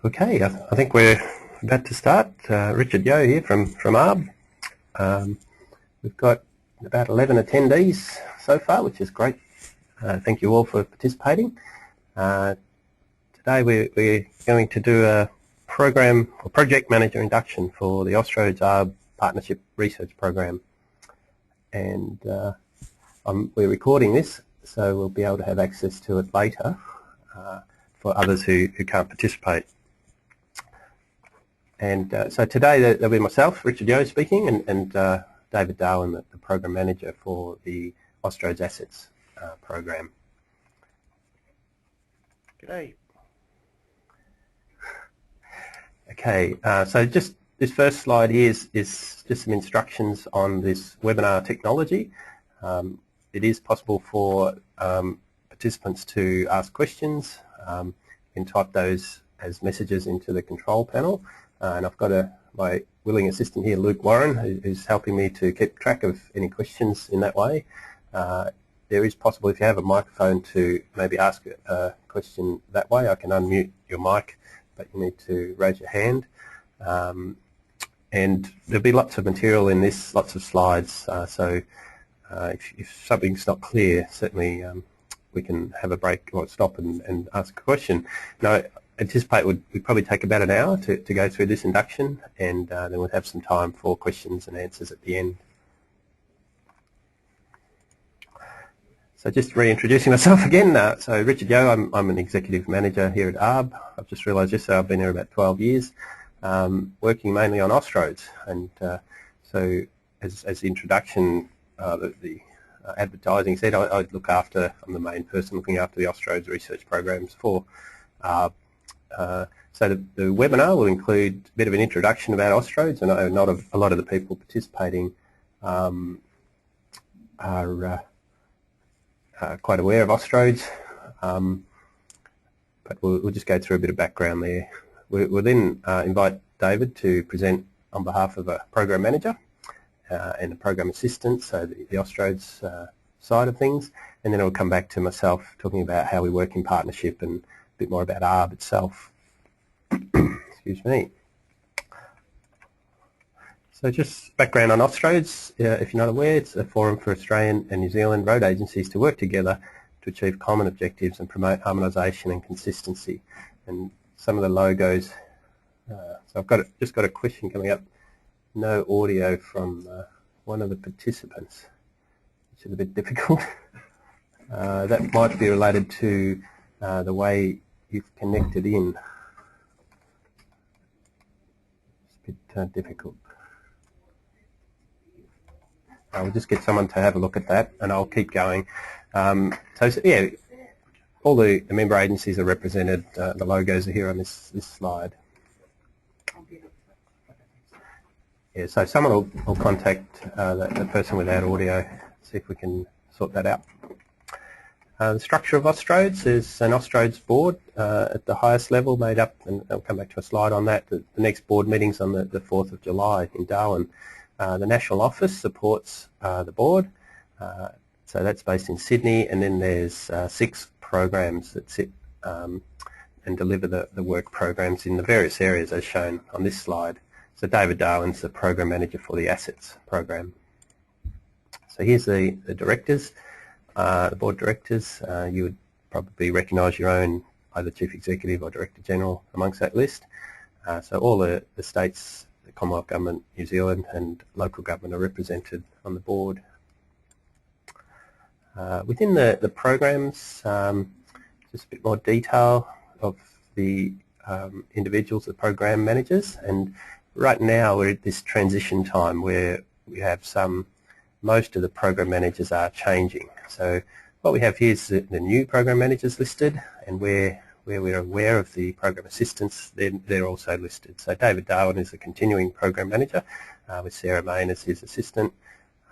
Okay, I think we're about to start. Richard Yeo here from ARRB. We've got about 11 attendees so far, which is great. Thank you all for participating. Today we're going to do a program or project manager induction for the Austroads ARRB Partnership Research Program. And we're recording this, so we'll be able to have access to it later for others who can't participate. And so today there'll be myself, Richard Yeo, speaking, and David Darwin, the Program Manager for the Austroads Assets program. G'day. Okay, so just this first slide here is just some instructions on this webinar technology. It is possible for participants to ask questions. You can type those as messages into the control panel. And I've got my willing assistant here, Luke Warren, who's helping me to keep track of any questions in that way. There is possible, if you have a microphone, to maybe ask a question that way. I can unmute your mic, but you need to raise your hand. And there'll be lots of material in this, lots of slides. So if something's not clear, certainly we can have a break or stop and ask a question. Now, anticipate would probably take about an hour to go through this induction, and then we'll have some time for questions and answers at the end. So just reintroducing myself again, so Richard Yeo, I'm an Executive Manager here at ARRB. I've just realised yesterday I've been here about 12 years, working mainly on Austroads, and so as the introduction, the advertising said, I'm the main person looking after the Austroads research programs for ARRB. So the webinar will include a bit of an introduction about Austroads. I know not a lot of the people participating are quite aware of Austroads, but we'll just go through a bit of background there. We'll then invite David to present on behalf of a program manager and a program assistant, so the Austroads side of things, and then it'll come back to myself talking about how we work in partnership and a bit more about ARRB itself. Excuse me. So just background on Austroads, if you're not aware, it's a forum for Australian and New Zealand road agencies to work together to achieve common objectives and promote harmonisation and consistency. And some of the logos, so I've just got a question coming up. No audio from one of the participants, which is a bit difficult. That might be related to the way you've connected in. It's a bit difficult. I'll just get someone to have a look at that, and I'll keep going. So yeah, all the member agencies are represented. The logos are here on this slide. Yeah, so someone will contact the person without audio, see if we can sort that out. The structure of Austroads is an Austroads Board at the highest level, made up, and I'll come back to a slide on that. The next board meeting's on the 4th of July in Darwin. The National Office supports the board, so that's based in Sydney, and then there's 6 programs that sit and deliver the work programs in the various areas as shown on this slide. So David Darwin's the Program Manager for the Assets program. So here's the directors. The board directors, you would probably recognise your own, either Chief Executive or Director General amongst that list. So all the states, the Commonwealth Government, New Zealand and local government are represented on the board. Within the programs, just a bit more detail of the individuals, the program managers, and right now we're at this transition time where we have most of the program managers are changing. So what we have here is the new program managers listed, and where we're aware of the program assistants, they're also listed. So David Darwin is the continuing program manager with Sarah Main as his assistant,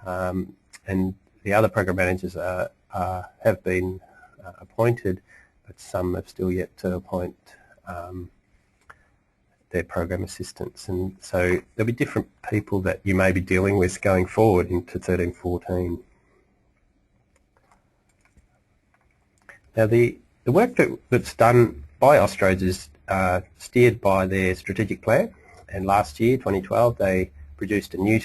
and the other program managers have been appointed, but some have still yet to appoint their program assistants, and so there'll be different people that you may be dealing with going forward into 13-14. Now the work that's done by Austroads steered by their strategic plan, and last year, 2012, they produced a new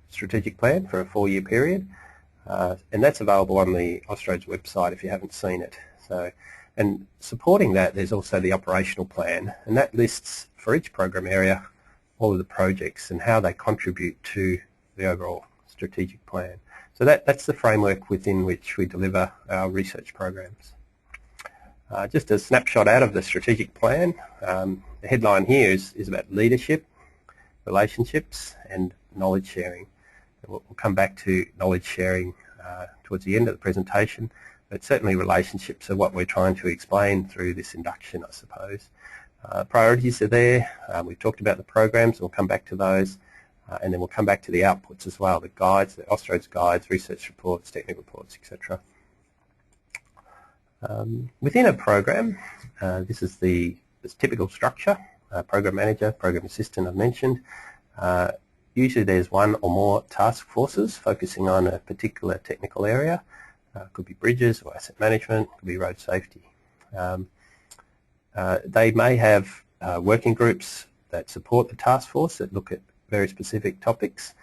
strategic plan for a 4-year period, and that's available on the Austroads website if you haven't seen it. So, and supporting that, there's also the operational plan, and that lists for each program area all of the projects and how they contribute to the overall strategic plan. So that's the framework within which we deliver our research programs. Just a snapshot out of the strategic plan. The headline here is about leadership, relationships and knowledge sharing. And we'll come back to knowledge sharing towards the end of the presentation, but certainly relationships are what we're trying to explain through this induction, I suppose. Priorities are there. We've talked about the programs, we'll come back to those. And then we'll come back to the outputs as well, the guides, the Austroads guides, research reports, technical reports, etc. Within a program, this is this typical structure, program manager, program assistant I've mentioned. Usually there's one or more task forces focusing on a particular technical area. Could be bridges or asset management, could be road safety. They may have working groups that support the task force that look at very specific topics.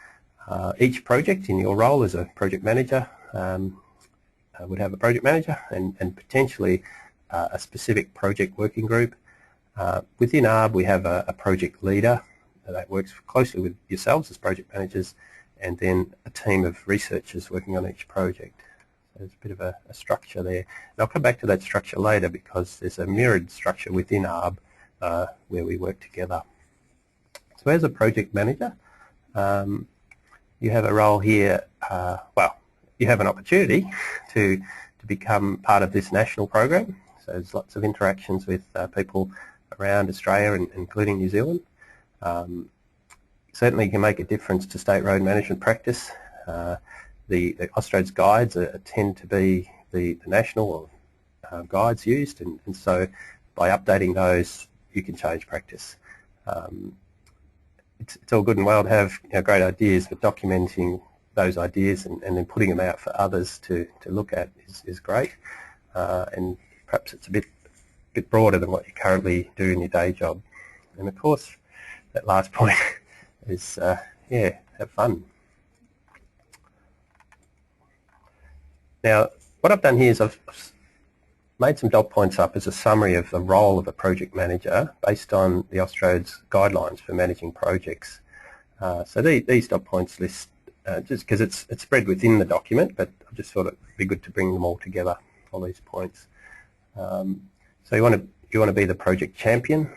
Each project in your role as a project manager would have a project manager and potentially a specific project working group. Within ARRB we have a project leader that works closely with yourselves as project managers, and then a team of researchers working on each project. So there's a bit of a structure there. And I'll come back to that structure later because there's a mirrored structure within ARRB where we work together. So as a project manager, you have a role here, well, you have an opportunity to become part of this national program. So there's lots of interactions with people around Australia, including New Zealand. Certainly you can make a difference to state road management practice. The Austroads guides tend to be the national guides used, and so by updating those you can change practice. It's all good and well to have great ideas, but documenting those ideas and then putting them out for others to look at is great. And perhaps it's a bit broader than what you currently do in your day job. And of course, that last point is, yeah, have fun. Now, what I've done here is I've made some dot points up as a summary of the role of a project manager based on the Austroads guidelines for managing projects. So these dot points list, just because it's spread within the document, but I just thought it'd be good to bring them all together, all these points. So you want to be the project champion.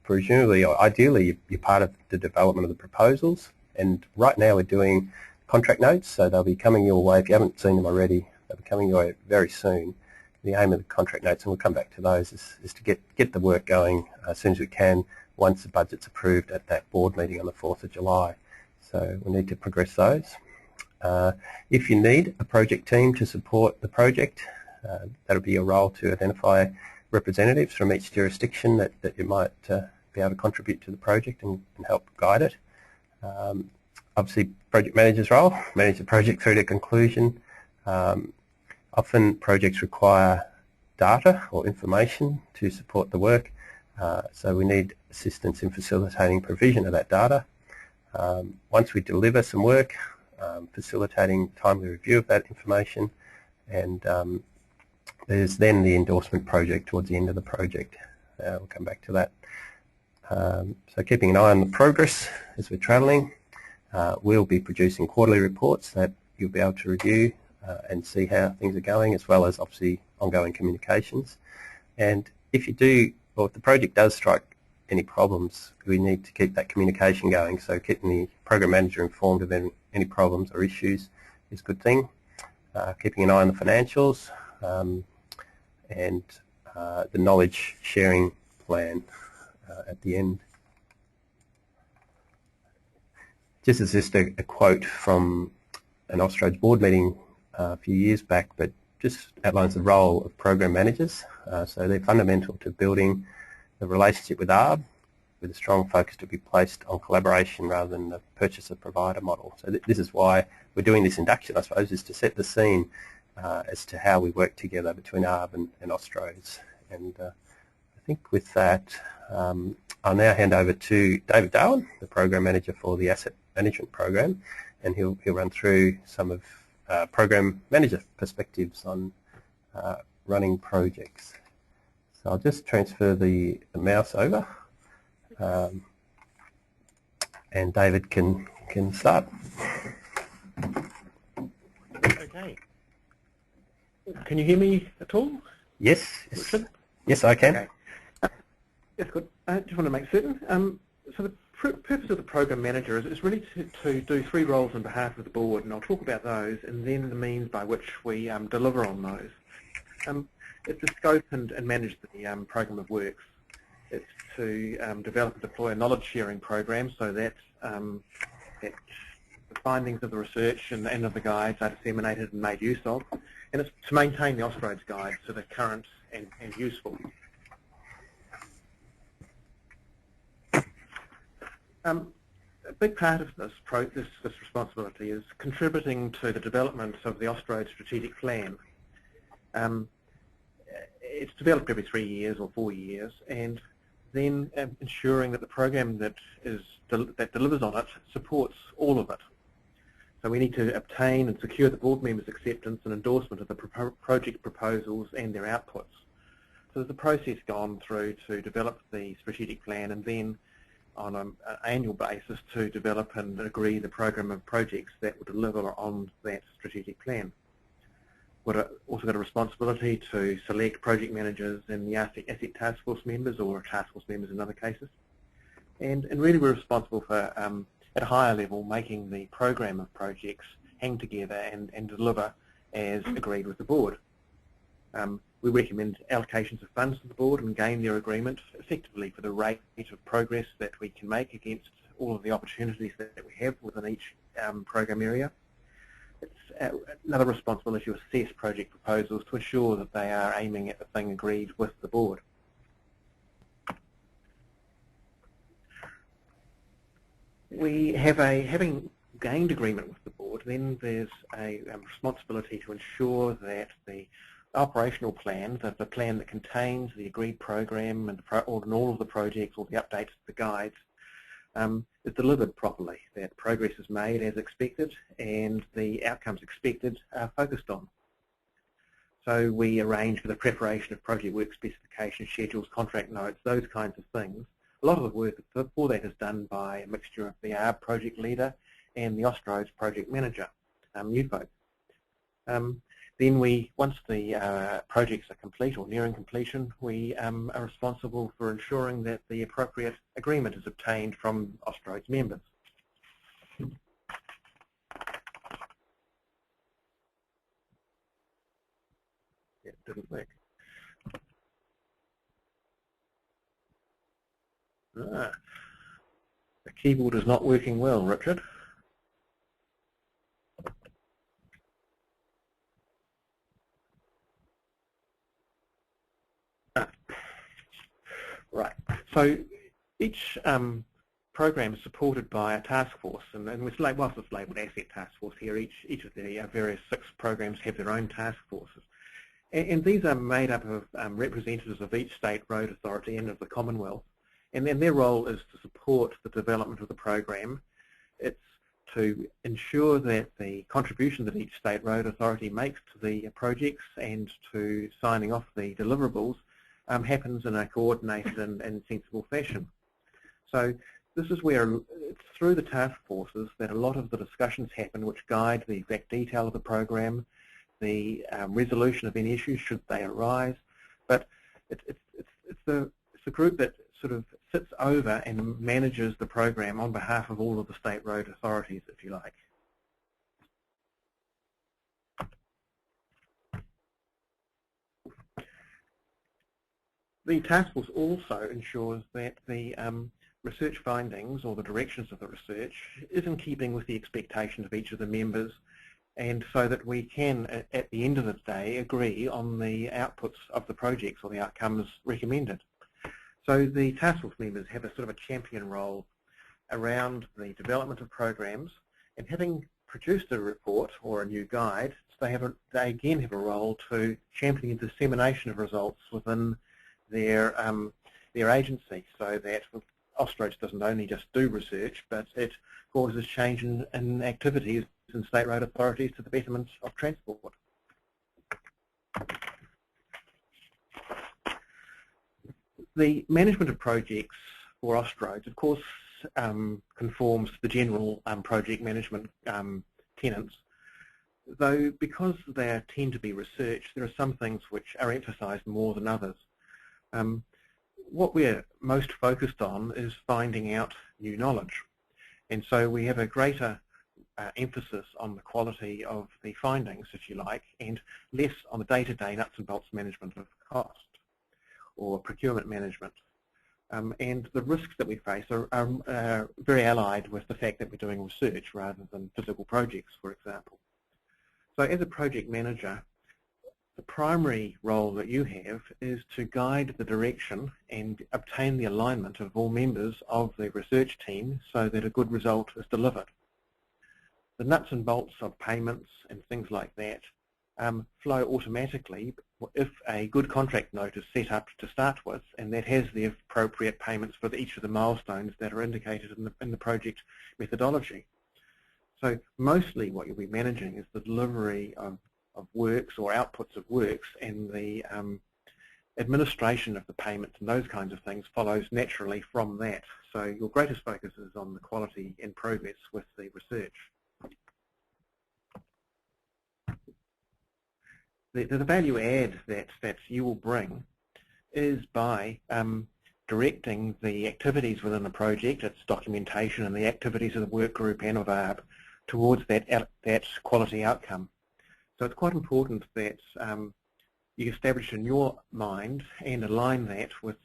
Presumably, or ideally, you're part of the development of the proposals, and right now we're doing contract notes, so they'll be coming your way. If you haven't seen them already, they'll be coming your way very soon. The aim of the contract notes, and we'll come back to those, is to get the work going as soon as we can once the budget's approved at that board meeting on the 4th of July. So we need to progress those. If you need a project team to support the project, that'll be your role to identify representatives from each jurisdiction that you might be able to contribute to the project and help guide it. Obviously, project manager's role, manage the project through to conclusion. Often projects require data or information to support the work, so we need assistance in facilitating provision of that data. Once we deliver some work, facilitating timely review of that information, and there's then the endorsement project towards the end of the project. We'll come back to that. So keeping an eye on the progress as we're travelling. We'll be producing quarterly reports that you'll be able to review and see how things are going, as well as obviously ongoing communications. And if you do, or if the project does strike any problems, we need to keep that communication going. So keeping the program manager informed of any problems or issues is a good thing. Keeping an eye on the financials and the knowledge sharing plan at the end. Just as just a quote from an Austroads board meeting a few years back, but just outlines the role of program managers. So they're fundamental to building the relationship with ARRB, with a strong focus to be placed on collaboration rather than the purchaser-provider model. So this is why we're doing this induction, I suppose, is to set the scene as to how we work together between ARRB and Austroads. And I think with that, I'll now hand over to David Darwin, the Program Manager for the Asset Management Program, and he'll run through some of Program Manager perspectives on running projects. So I'll just transfer the mouse over, and David can start. Okay. Can you hear me at all? Yes. Richard? Yes, I can. Okay. That's good. I just want to make certain. So the purpose of the Program Manager is really to do 3 roles on behalf of the board, and I'll talk about those and then the means by which we deliver on those. It's to scope and manage the program of works. It's to develop and deploy a knowledge-sharing program so that, that the findings of the research and of the guides are disseminated and made use of. And it's to maintain the Austroads guides so they're current and useful. A big part of this responsibility is contributing to the development of the Austroads strategic plan. It's developed every 3 years or 4 years, and then ensuring that the program that delivers on it supports all of it. So we need to obtain and secure the board members' acceptance and endorsement of the project proposals and their outputs. So there's a process gone through to develop the strategic plan, and then on an annual basis to develop and agree the program of projects that will deliver on that strategic plan. We've also got a responsibility to select project managers and the asset task force members, or task force members in other cases. And really we're responsible for, at a higher level, making the program of projects hang together and deliver as agreed with the board. We recommend allocations of funds to the board and gain their agreement effectively for the rate of progress that we can make against all of the opportunities that we have within each program area. It's another responsibility to assess project proposals to ensure that they are aiming at the thing agreed with the board. We have having gained agreement with the board, then there's a responsibility to ensure that the operational plan, the plan that contains the agreed program and all of the projects, all the updates to the guides, is delivered properly, that progress is made as expected and the outcomes expected are focused on. So we arrange for the preparation of project work specifications, schedules, contract notes, those kinds of things. A lot of the work for that is done by a mixture of the ARRB project leader and the Austroads project manager, new folk. Then once the projects are complete or nearing completion, we are responsible for ensuring that the appropriate agreement is obtained from Austroads members. It didn't work. The keyboard is not working well, Richard. Right. So each program is supported by a task force, and whilst it's labelled Asset Task Force here, each of the various 6 programs have their own task forces. And these are made up of representatives of each state road authority and of the Commonwealth. And then their role is to support the development of the program. It's to ensure that the contribution that each state road authority makes to the projects and to signing off the deliverables happens in a coordinated and sensible fashion. So this is where it's through the task forces that a lot of the discussions happen which guide the exact detail of the program, the resolution of any issues should they arise. But it's the group that sort of sits over and manages the program on behalf of all of the state road authorities, if you like. The task force also ensures that the research findings or the directions of the research is in keeping with the expectations of each of the members, and so that we can, at the end of the day, agree on the outputs of the projects or the outcomes recommended. So the task force members have a sort of a champion role around the development of programs, and having produced a report or a new guide, they again have a role to champion the dissemination of results within their their agency, so that Austroads doesn't only just do research, but it causes change in activities in state road authorities to the betterment of transport. The management of projects for Austroads, of course, conforms to the general project management tenets, though because they tend to be research, there are some things which are emphasised more than others. What we're most focused on is finding out new knowledge, and so we have a greater emphasis on the quality of the findings, if you like, and less on the day-to-day nuts and bolts management of cost or procurement management. And the risks that we face are very allied with the fact that we're doing research rather than physical projects, for example. So as a project manager, the primary role that you have is to guide the direction and obtain the alignment of all members of the research team so that a good result is delivered. The nuts and bolts of payments and things like that flow automatically if a good contract note is set up to start with, and that has the appropriate payments for each of the milestones that are indicated in the project methodology. So mostly what you'll be managing is the delivery of works or outputs of works, and the administration of the payments and those kinds of things follows naturally from that. So your greatest focus is on the quality and progress with the research. The value add that you will bring is by directing the activities within the project, its documentation and the activities of the work group and of ARRB towards that quality outcome. So it's quite important that you establish in your mind and align that with,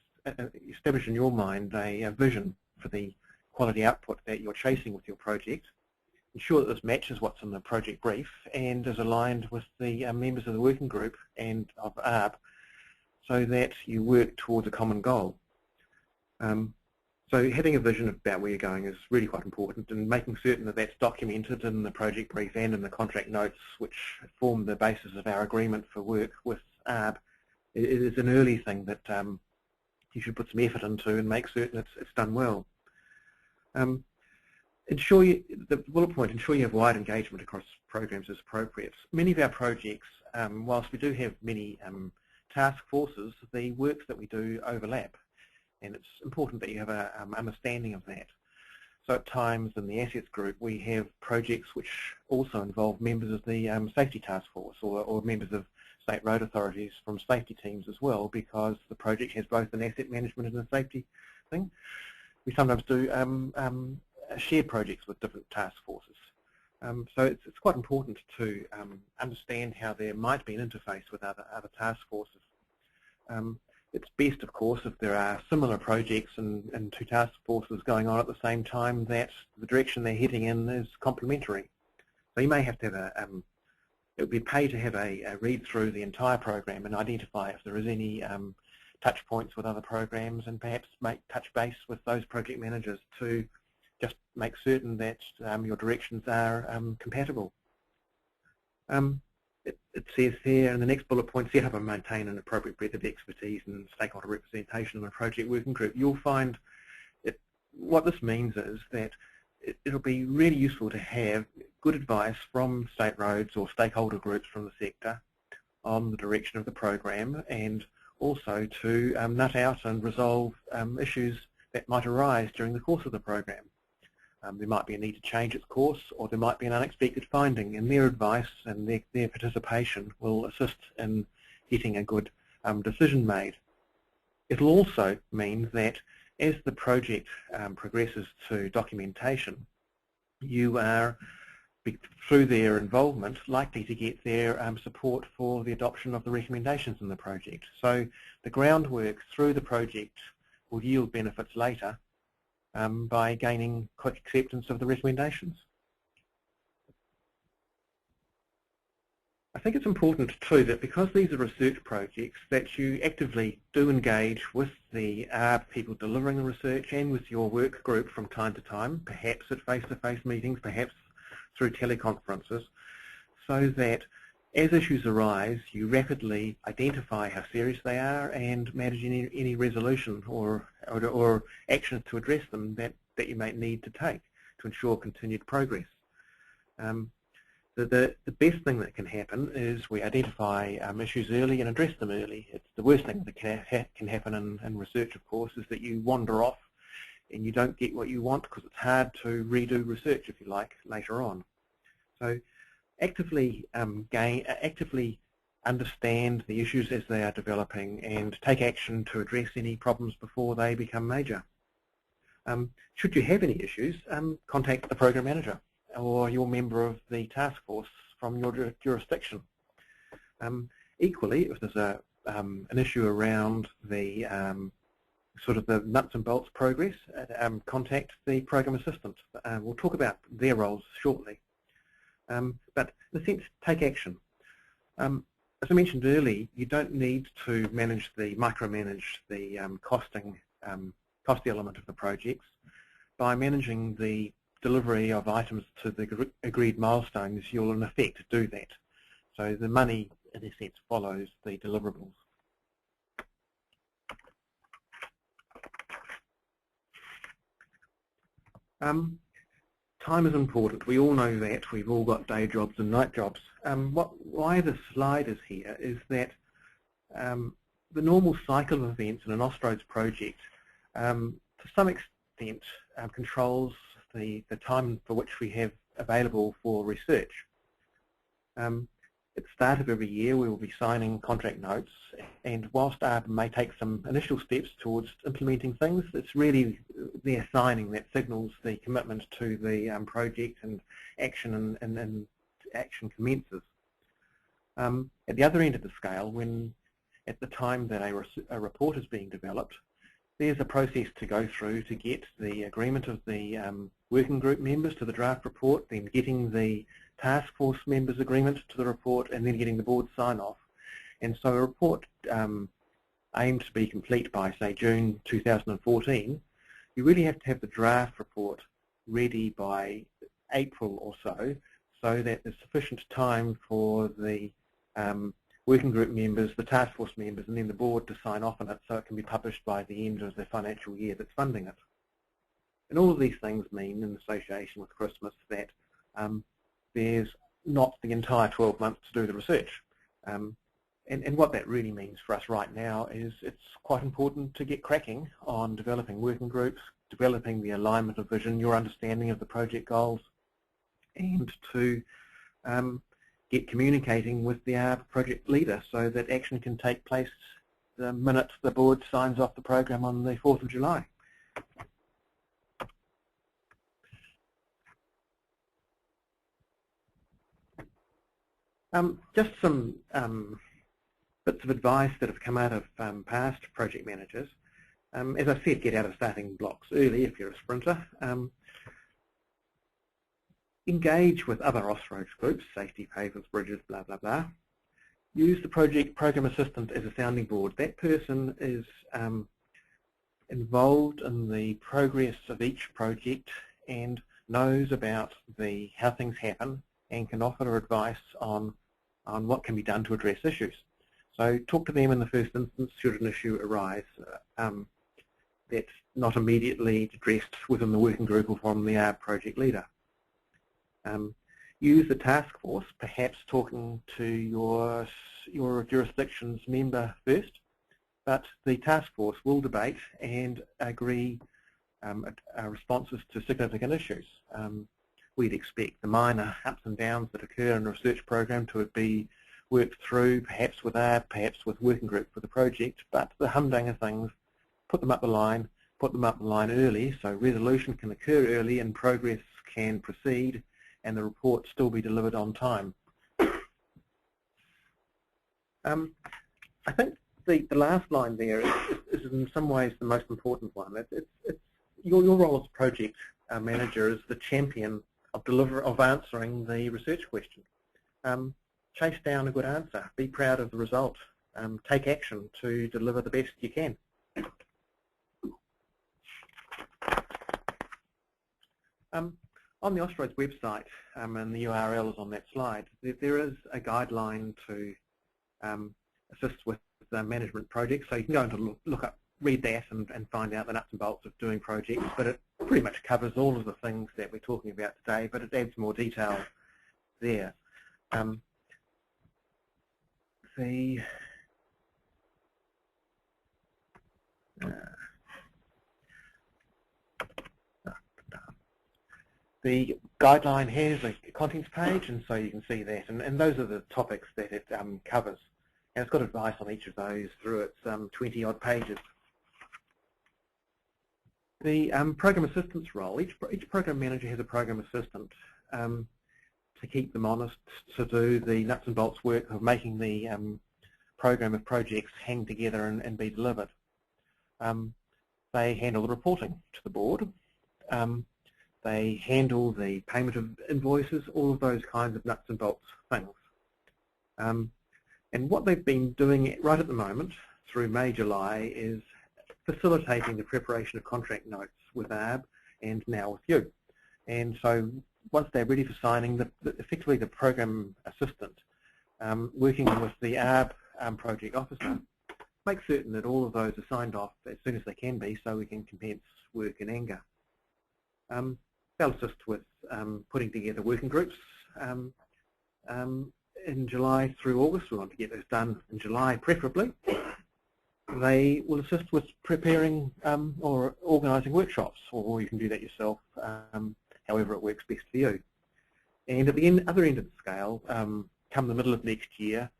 establish in your mind a vision for the quality output that you're chasing with your project. Ensure that this matches what's in the project brief and is aligned with the members of the working group and of ARRB so that you work towards a common goal. So having a vision about where you're going is really quite important, and making certain that that's documented in the project brief and in the contract notes which form the basis of our agreement for work with ARRB. It is an early thing that you should put some effort into and make certain it's done well. The bullet point, ensure you have wide engagement across programs as appropriate. Many of our projects, whilst we do have many task forces, the works that we do overlap, and it's important that you have an understanding of that. So at times in the assets group we have projects which also involve members of the safety task force or members of state road authorities from safety teams as well, because the project has both an asset management and a safety thing. We sometimes do shared projects with different task forces. So it's quite important to understand how there might be an interface with other task forces. It's best, of course, if there are similar projects and two task forces going on at the same time, that the direction they're heading in is complementary. So you may have to have it would be paid to have a read through the entire program and identify if there is any touch points with other programs, and perhaps touch base with those project managers to just make certain that your directions are compatible. It says here in the next bullet point, set up and maintain an appropriate breadth of expertise and stakeholder representation in a project working group. You'll find what this means is that it'll be really useful to have good advice from state roads or stakeholder groups from the sector on the direction of the program, and also to nut out and resolve issues that might arise during the course of the program. There might be a need to change its course, or there might be an unexpected finding, and their advice and their participation will assist in getting a good decision made. It'll also mean that as the project progresses to documentation, you are, through their involvement, likely to get their support for the adoption of the recommendations in the project. So the groundwork through the project will yield benefits later by gaining quick acceptance of the recommendations. I think it's important too that because these are research projects, that you actively do engage with the ARRB people delivering the research and with your work group from time to time, perhaps at face-to-face meetings, perhaps through teleconferences, so that as issues arise, you rapidly identify how serious they are and manage any resolution or actions to address them that you may need to take to ensure continued progress. The best thing that can happen is we identify issues early and address them early. It's the worst thing that can happen in research, of course, is that you wander off and you don't get what you want because it's hard to redo research, if you like, later on. So actively understand the issues as they are developing and take action to address any problems before they become major. Should you have any issues, contact the program manager or your member of the task force from your jurisdiction. Equally, if there's an issue around the sort of the nuts and bolts progress, contact the program assistant. We'll talk about their roles shortly. But in a sense, take action. As I mentioned earlier, you don't need to micromanage the cost element of the projects. By managing the delivery of items to the agreed milestones, you'll in effect do that. So the money, in a sense, follows the deliverables. Time is important. We all know that. We've all got day jobs and night jobs. Why this slide is here is that the normal cycle of events in an Austroads project, to some extent, controls the time for which we have available for research. At the start of every year, we will be signing contract notes, and whilst ARRB may take some initial steps towards implementing things, it's really their signing that signals the commitment to the project and action and action commences. At the other end of the scale, at the time that a report is being developed, there's a process to go through to get the agreement of the working group members to the draft report, then getting the task force members' agreement to the report, and then getting the board sign-off. And so a report aimed to be complete by, say, June 2014, you really have to have the draft report ready by April or so that there's sufficient time for the working group members, the task force members, and then the board to sign off on it so it can be published by the end of the financial year that's funding it. And all of these things mean, in association with Christmas, that there's not the entire 12 months to do the research. And what that really means for us right now is it's quite important to get cracking on developing working groups, developing the alignment of vision, your understanding of the project goals, and to get communicating with the ARRB project leader so that action can take place the minute the board signs off the program on the 4th of July. Just some bits of advice that have come out of past project managers. As I said, get out of starting blocks early if you're a sprinter. Engage with other Austroads groups, safety, pavements, bridges, blah, blah, blah. Use the project program assistant as a sounding board. That person is involved in the progress of each project and knows about how things happen and can offer advice on what can be done to address issues. So talk to them in the first instance should an issue arise that's not immediately addressed within the working group or from the ARRB project leader. Use the task force, perhaps talking to your jurisdiction's member first, but the task force will debate and agree responses to significant issues. We'd expect the minor ups and downs that occur in a research program to be worked through, perhaps with ARRB, perhaps with working group for the project, but the humdinger things, put them up the line early so resolution can occur early and progress can proceed and the report still be delivered on time. I think the last line there is in some ways the most important one. It's your role as project manager is the champion of answering the research question. Chase down a good answer. Be proud of the result. Take action to deliver the best you can. On the Austroads website, and the URL is on that slide, there is a guideline to assist with the management projects. So you can go and read that and find out the nuts and bolts of doing projects, but it pretty much covers all of the things that we're talking about today, but it adds more detail there. The guideline has a contents page, and so you can see that, and those are the topics that it covers. And it's got advice on each of those through its 20-odd pages. The program assistance role, each program manager has a program assistant to keep them honest, to do the nuts and bolts work of making the program of projects hang together and be delivered. They handle the reporting to the board. They handle the payment of invoices, all of those kinds of nuts and bolts things. And what they've been doing right at the moment, through May, July, is facilitating the preparation of contract notes with ARRB and now with you. And so once they're ready for signing, effectively the program assistant, working with the ARRB project officer, make certain that all of those are signed off as soon as they can be, so we can commence work in anger. They'll assist with putting together working groups in July through August. We want to get those done in July preferably. They will assist with preparing or organising workshops, or you can do that yourself, however it works best for you. And at the other end of the scale, come the middle of next year,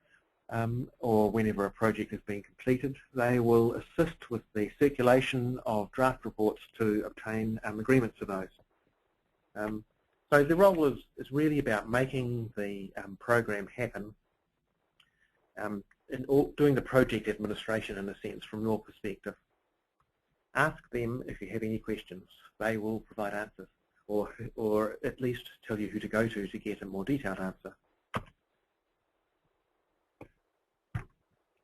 or whenever a project has been completed, they will assist with the circulation of draft reports to obtain agreements for those. So the role is really about making the program happen, and doing the project administration in a sense from your perspective. Ask them if you have any questions. They will provide answers, or at least tell you who to go to get a more detailed answer.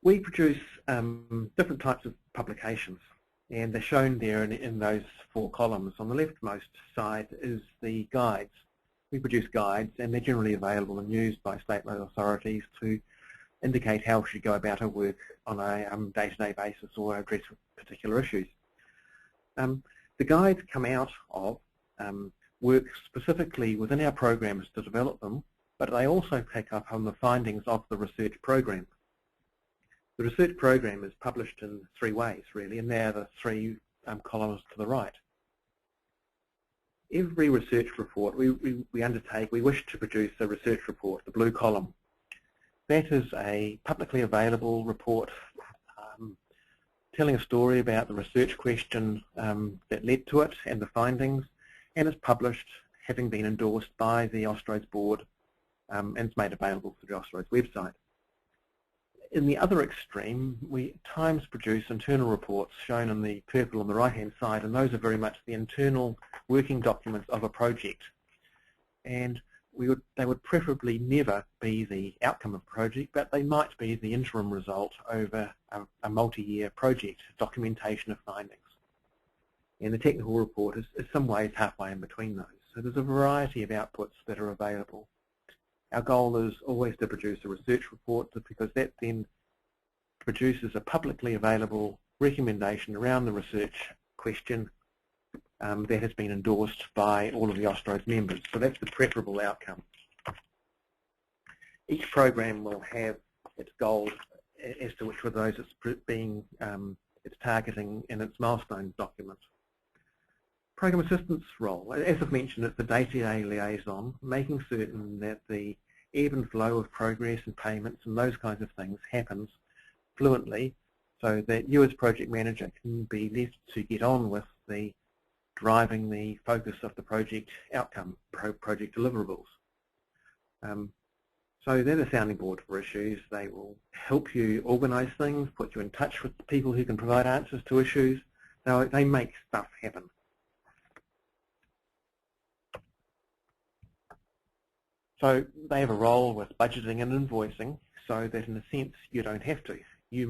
We produce different types of publications, and they're shown there in those 4 columns. On the leftmost side is the guides. We produce guides, and they're generally available and used by state local authorities to indicate how we should go about our work on a day-to-day basis or address particular issues. The guides come out of work specifically within our programs to develop them, but they also pick up on the findings of the research program. The research program is published in 3 ways, really, and they're the 3 columns to the right. Every research report we undertake, we wish to produce a research report, the blue column. That is a publicly available report telling a story about the research question that led to it and the findings, and is published, having been endorsed by the Austroads Board, and it's made available through the Austroads website. In the other extreme, we at times produce internal reports shown in the purple on the right-hand side, and those are very much the internal working documents of a project. And they would preferably never be the outcome of a project, but they might be the interim result over a multi-year project, documentation of findings. And the technical report is some ways halfway in between those. So there's a variety of outputs that are available. Our goal is always to produce a research report, because that then produces a publicly available recommendation around the research question that has been endorsed by all of the Austroads members. So that's the preferable outcome. Each program will have its goals as to which of those it's targeting in its milestone document. Program assistance role, as I've mentioned, it's the day-to-day liaison, making certain that the ebb and flow of progress and payments and those kinds of things happens fluently, so that you as project manager can be left to get on with driving the focus of the project outcome, project deliverables. So they're the sounding board for issues. They will help you organise things, put you in touch with the people who can provide answers to issues. They make stuff happen. So they have a role with budgeting and invoicing, so that in a sense you don't have to. You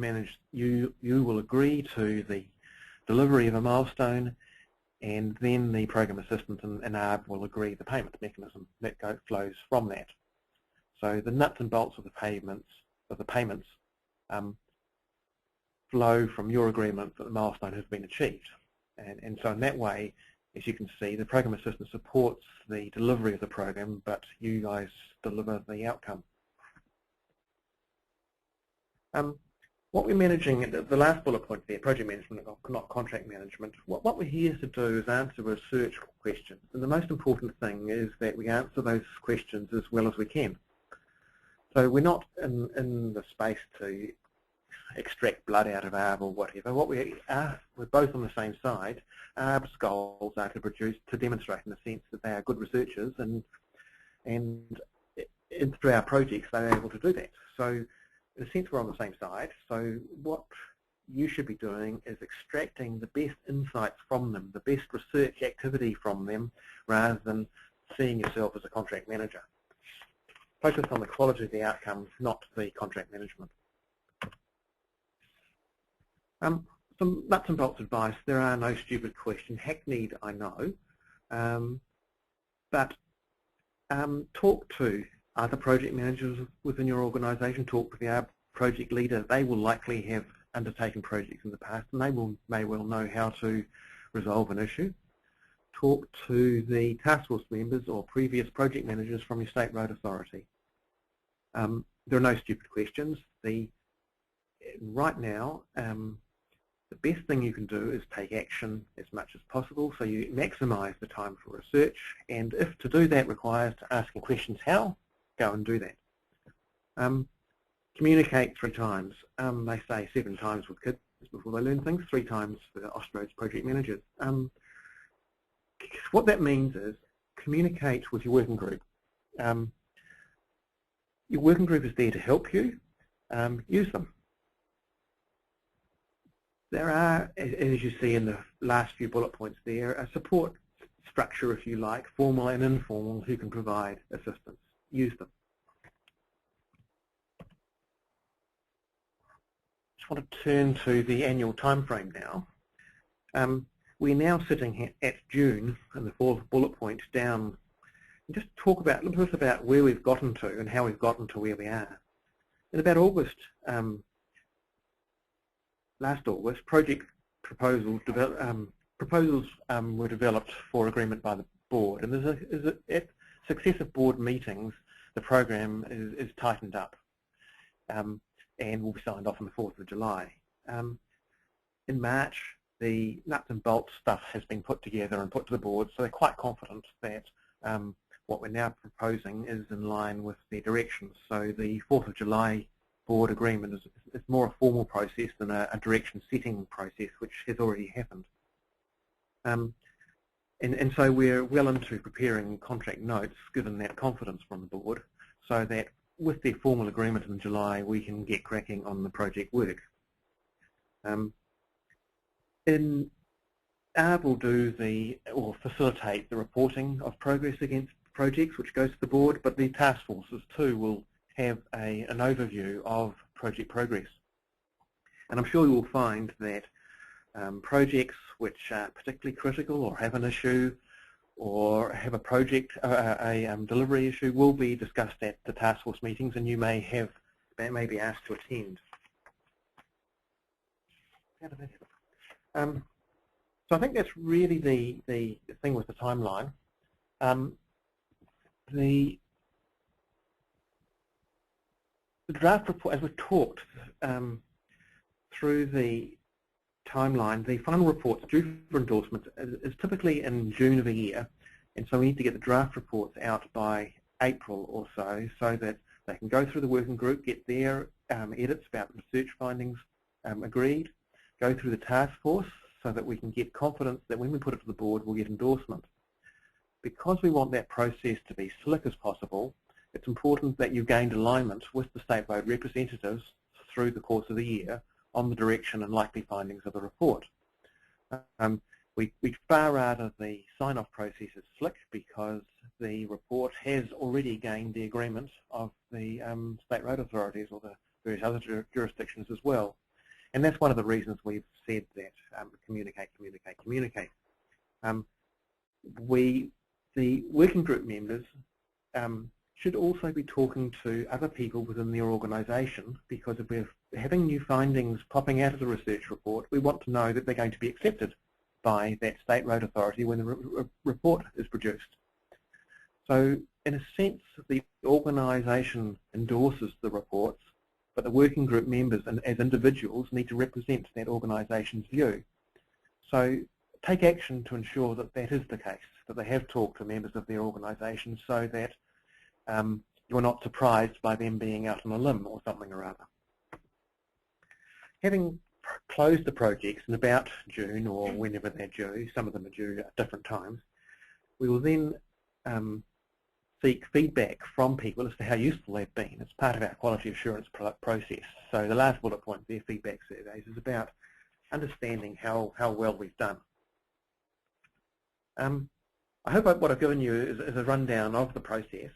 will agree to the delivery of a milestone, and then the program assistant and ARRB will agree the payment mechanism that flows from that. So the nuts and bolts of the payments flow from your agreement that the milestone has been achieved. And so in that way, as you can see, the program assistant supports the delivery of the program, but you guys deliver the outcome. What we're managing, the last bullet point there, project management, not contract management, what we're here to do is answer research questions. And the most important thing is that we answer those questions as well as we can. So we're not in the space to extract blood out of ARRB or whatever. What we are, we're both on the same side. ARRB's goals are to demonstrate in a sense that they are good researchers, and through our projects they're able to do that. So in a sense we're on the same side. So what you should be doing is extracting the best insights from them, the best research activity from them, rather than seeing yourself as a contract manager. Focus on the quality of the outcomes, not the contract management. Some nuts and bolts advice. There are no stupid questions. Hackneyed, I know, but talk to other project managers within your organisation. Talk to the ARRB project leader. They will likely have undertaken projects in the past, and they may well know how to resolve an issue. Talk to the task force members or previous project managers from your state road authority. There are no stupid questions. Right now, the best thing you can do is take action as much as possible, so you maximise the time for research, and if to do that requires asking questions how, go and do that. Communicate 3 times. They say 7 times with kids before they learn things, 3 times for Austroads project managers. What that means is communicate with your working group. Your working group is there to help you. Use them. There are, as you see in the last few bullet points there, a support structure, if you like, formal and informal, who can provide assistance. Use them. Just want to turn to the annual time frame now. We're now sitting at June, in the 4th bullet point down, and just talk about a little bit about where we've gotten to and how we've gotten to where we are. In about August, last August, project proposals were developed for agreement by the board, and at successive board meetings, the program is tightened up and will be signed off on the 4th of July. In March, the nuts and bolts stuff has been put together and put to the board, so they're quite confident that what we're now proposing is in line with their directions. So the 4th of July board agreement is more a formal process than a direction-setting process, which has already happened. And so we're well into preparing contract notes, given that confidence from the board, so that with their formal agreement in July, we can get cracking on the project work. ARRB will facilitate the reporting of progress against projects, which goes to the board, but the task forces too will have an overview of project progress. And I'm sure you'll find that projects which are particularly critical or have an issue or have a project, a delivery issue, will be discussed at the task force meetings, and you may be asked to attend. So I think that's really the thing with the timeline. The draft report, as we've talked through the timeline, the final report's due for endorsement is typically in June of a year, and so we need to get the draft reports out by April or so that they can go through the working group, get their edits about research findings agreed, go through the task force so that we can get confidence that when we put it to the board, we'll get endorsement. Because we want that process to be slick as possible, it's important that you've gained alignment with the state road representatives through the course of the year on the direction and likely findings of the report. We'd far rather the sign-off process is slick, because the report has already gained the agreement of the state road authorities or the various other jurisdictions as well. And that's one of the reasons we've said that communicate, communicate, communicate. The working group members should also be talking to other people within their organisation, because if we're having new findings popping out of the research report, we want to know that they're going to be accepted by that state road authority when the report is produced. So in a sense, the organisation endorses the reports, but the working group members and as individuals need to represent that organisation's view. So take action to ensure that that is the case, that they have talked to members of their organisation, so that you're not surprised by them being out on a limb or something or other. Having closed the projects in about June or whenever they're due, some of them are due at different times, we will then seek feedback from people as to how useful they've been. It's part of our quality assurance process. So the last bullet point, their feedback surveys, is about understanding how well we've done. I hope what I've given you is a rundown of the process.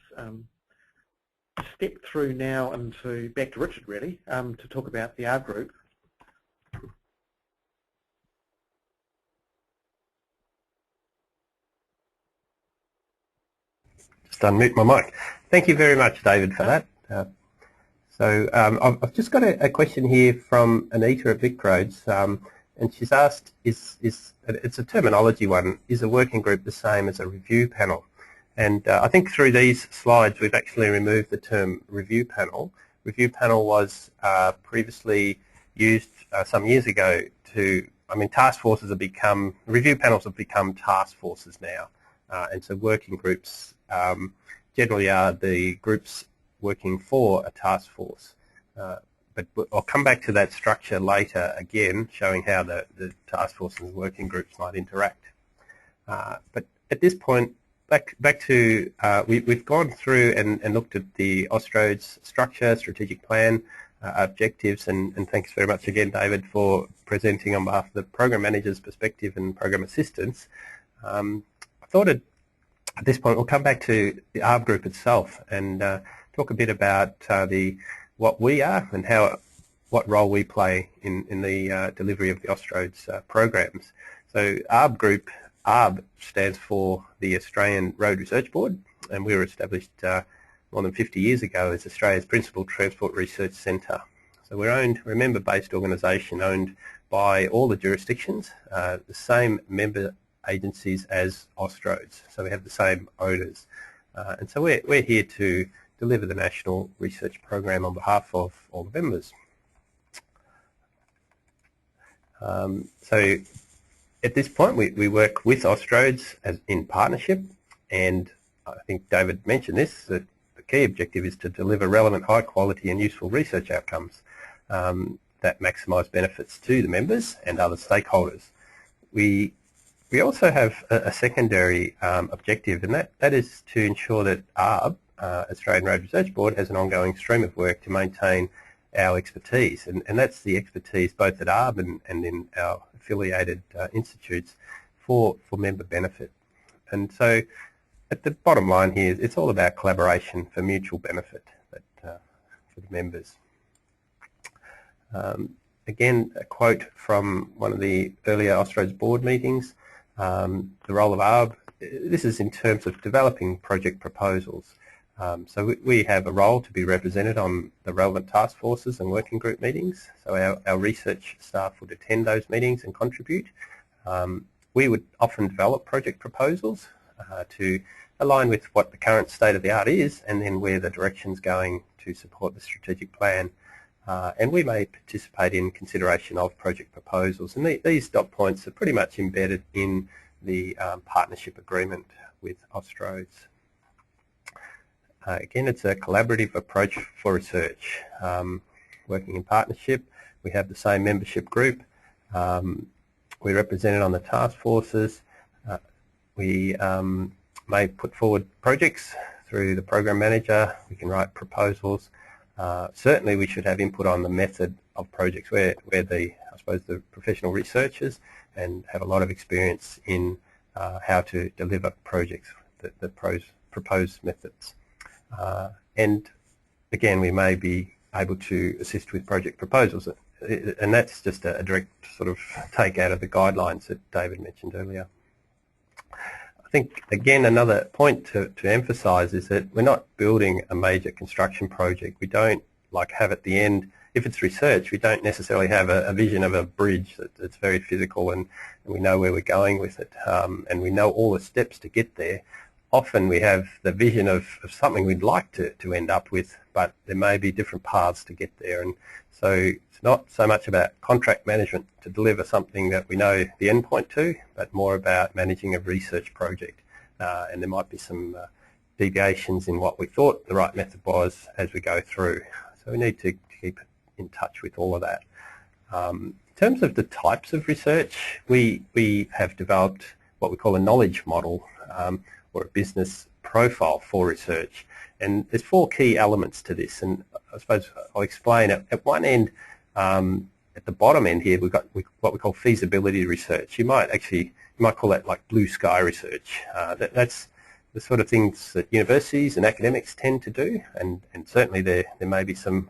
Step through now into back to Richard really to talk about the ARRB group. Just unmute my mic. Thank you very much, David, for that. I've just got a question here from Anita at VicRoads, and she's asked, it's a terminology one, is a working group the same as a review panel? And I think through these slides we've actually removed the term review panel. Review panel was previously used some years ago to, task forces have become, review panels have become task forces now. And so working groups generally are the groups working for a task force. But I'll come back to that structure later again, showing how the task force and working groups might interact. But at this point, back to, we've gone through and looked at the Austroads structure, strategic plan, objectives, and thanks very much again, David, for presenting on behalf of the program manager's perspective and program assistants. I thought at this point we'll come back to the ARRB group itself and talk a bit about what we are and what role we play in the delivery of the Austroads programs. So ARRB group, ARRB stands for the Australian Road Research Board, and we were established more than 50 years ago as Australia's principal transport research centre. So we're a member-based organisation owned by all the jurisdictions, the same member agencies as Austroads, so we have the same owners. And so we're here to deliver the national research program on behalf of all the members. So at this point we work with Austroads as in partnership, and I think David mentioned this, that the key objective is to deliver relevant, high quality and useful research outcomes that maximise benefits to the members and other stakeholders. We also have a secondary objective, and that is to ensure that ARRB, Australian Road Research Board, has an ongoing stream of work to maintain our expertise, and that's the expertise both at ARRB and in our affiliated institutes for member benefit. And so at the bottom line here, it's all about collaboration for mutual benefit for the members. Again, a quote from one of the earlier Austroads board meetings. The role of ARRB, this is in terms of developing project proposals. So we have a role to be represented on the relevant task forces and working group meetings. So our research staff would attend those meetings and contribute. We would often develop project proposals to align with what the current state of the art is, and then where the direction's going to support the strategic plan. And we may participate in consideration of project proposals, and these dot points are pretty much embedded in the partnership agreement with Austroads. Again, it's a collaborative approach for research. Working in partnership, we have the same membership group. We're represented on the task forces. We may put forward projects through the program manager. We can write proposals. Certainly we should have input on the method of projects where I suppose the professional researchers and have a lot of experience in how to deliver projects, the proposed methods. And again, we may be able to assist with project proposals, and that's just a direct sort of take out of the guidelines that David mentioned earlier. I think, again, another point to emphasise is that we're not building a major construction project. We don't have at the end, if it's research, we don't necessarily have a vision of a bridge that's very physical and we know where we're going with it, and we know all the steps to get there. Often we have the vision of something we'd like to end up with, but there may be different paths to get there. And so it's not so much about contract management to deliver something that we know the end point to, but more about managing a research project. And there might be some deviations in what we thought the right method was as we go through. So we need to keep in touch with all of that. In terms of the types of research, we have developed what we call a knowledge model, or a business profile for research. And there's 4 key elements to this, and I suppose I'll explain it. At one end, at the bottom end here, we've got what we call feasibility research. You might call that like blue sky research. That's the sort of things that universities and academics tend to do, and certainly there may be some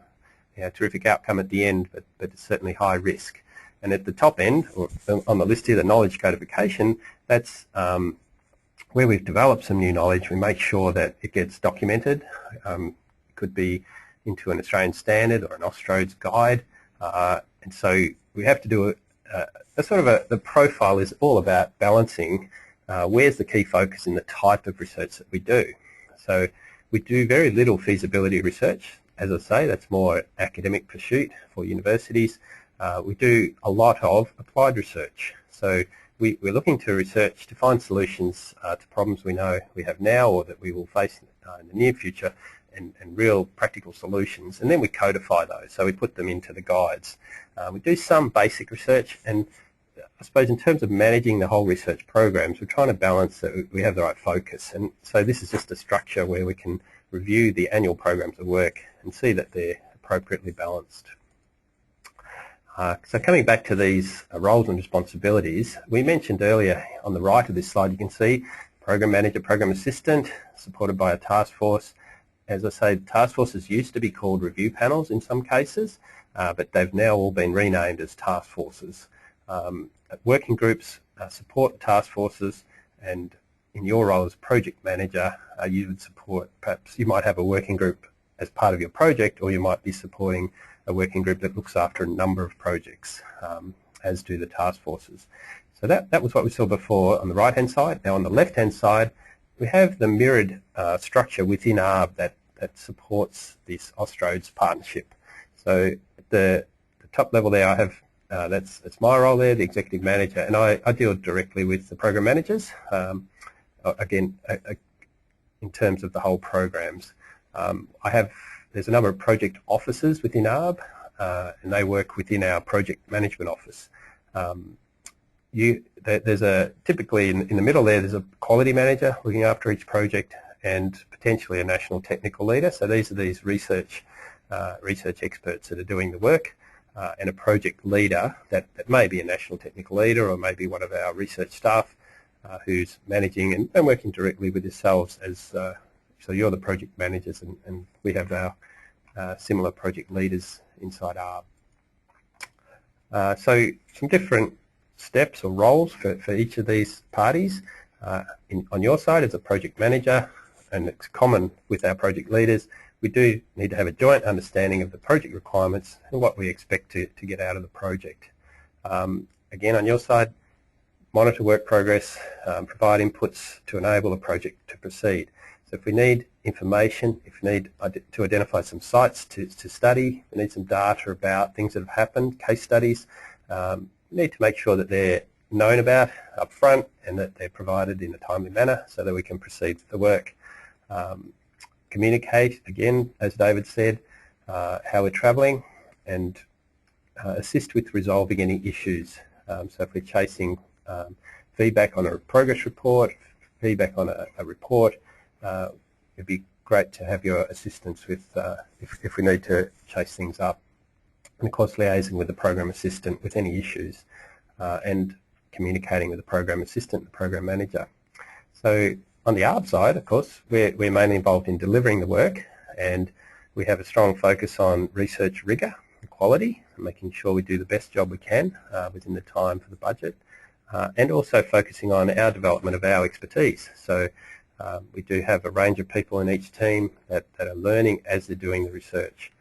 terrific outcome at the end, but it's certainly high risk. And at the top end, or on the list here, the knowledge codification, that's where we've developed some new knowledge. We make sure that it gets documented. It could be into an Australian standard or an Austroads guide, and so we have to do the profile is all about balancing where's the key focus in the type of research that we do. So we do very little feasibility research. As I say, that's more academic pursuit for universities. We do a lot of applied research. So we're looking to research to find solutions to problems we know we have now or that we will face in the near future, and real practical solutions. And then we codify those, so we put them into the guides. We do some basic research, and I suppose in terms of managing the whole research programs, we're trying to balance that we have the right focus. And so this is just a structure where we can review the annual programs of work and see that they're appropriately balanced. So coming back to these roles and responsibilities, we mentioned earlier on the right of this slide, you can see program manager, program assistant, supported by a task force. As I say, task forces used to be called review panels in some cases, but they've now all been renamed as task forces. Working groups support task forces, and in your role as project manager, you would support, perhaps you might have a working group as part of your project, or you might be supporting a working group that looks after a number of projects, as do the task forces. So that was what we saw before on the right-hand side. Now on the left-hand side, we have the mirrored structure within ARRB that supports this Austroads partnership. So at the top level there, I have that's my role there, the executive manager, and I deal directly with the program managers. Again, in terms of the whole programs, there's a number of project officers within ARRB, and they work within our project management office. There's typically in the middle there's a quality manager looking after each project, and potentially a national technical leader. So these are these research experts that are doing the work, and a project leader that may be a national technical leader or maybe one of our research staff who's managing and working directly with yourselves as so you're the project managers, and we have our similar project leaders inside ARRB. So some different steps or roles for each of these parties. On your side as a project manager, and it's common with our project leaders, we do need to have a joint understanding of the project requirements and what we expect to get out of the project. Again, on your side, monitor work progress, provide inputs to enable a project to proceed. So if we need information, if we need to identify some sites to study, we need some data about things that have happened, case studies, we need to make sure that they're known about up front and that they're provided in a timely manner so that we can proceed with the work. Communicate, again, as David said, how we're travelling, and assist with resolving any issues. So if we're chasing feedback on a progress report, feedback on a report, it'd be great to have your assistance with if we need to chase things up. And of course liaising with the program assistant with any issues, and communicating with the program assistant and the program manager. So on the ARRB side, of course, we're mainly involved in delivering the work, and we have a strong focus on research rigour and quality, and making sure we do the best job we can within the time for the budget. and also focusing on our development of our expertise. So we do have a range of people in each team that are learning as they're doing the research.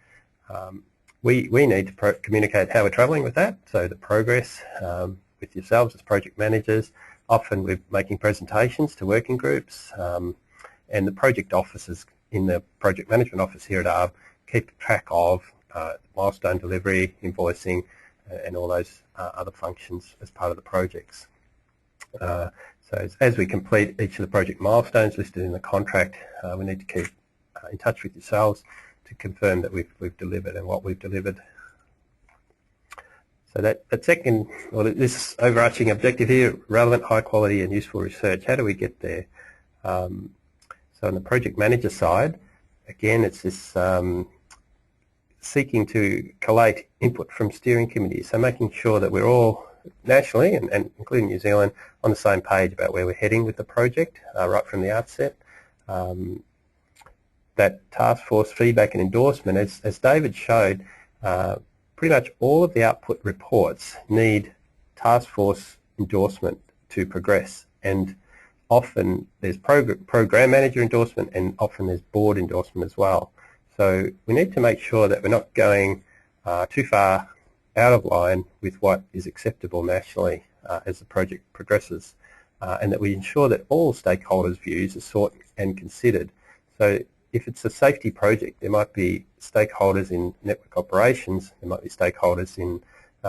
We need to communicate how we're travelling with that, so the progress with yourselves as project managers. Often we're making presentations to working groups, and the project officers in the project management office here at ARRB keep track of milestone delivery, invoicing, and all those other functions as part of the projects. So as we complete each of the project milestones listed in the contract, we need to keep in touch with yourselves to confirm that we've delivered and what we've delivered. So that second, well, this overarching objective here, relevant, high quality and useful research, how do we get there? So on the project manager side, again, it's this seeking to collate input from steering committees, so making sure that we're all nationally and including New Zealand on the same page about where we're heading with the project right from the outset. That task force feedback and endorsement, as David showed, pretty much all of the output reports need task force endorsement to progress, and often there's program manager endorsement and often there's board endorsement as well. So we need to make sure that we're not going too far out of line with what is acceptable nationally as the project progresses, and that we ensure that all stakeholders' views are sought and considered. So if it's a safety project, there might be stakeholders in network operations, there might be stakeholders in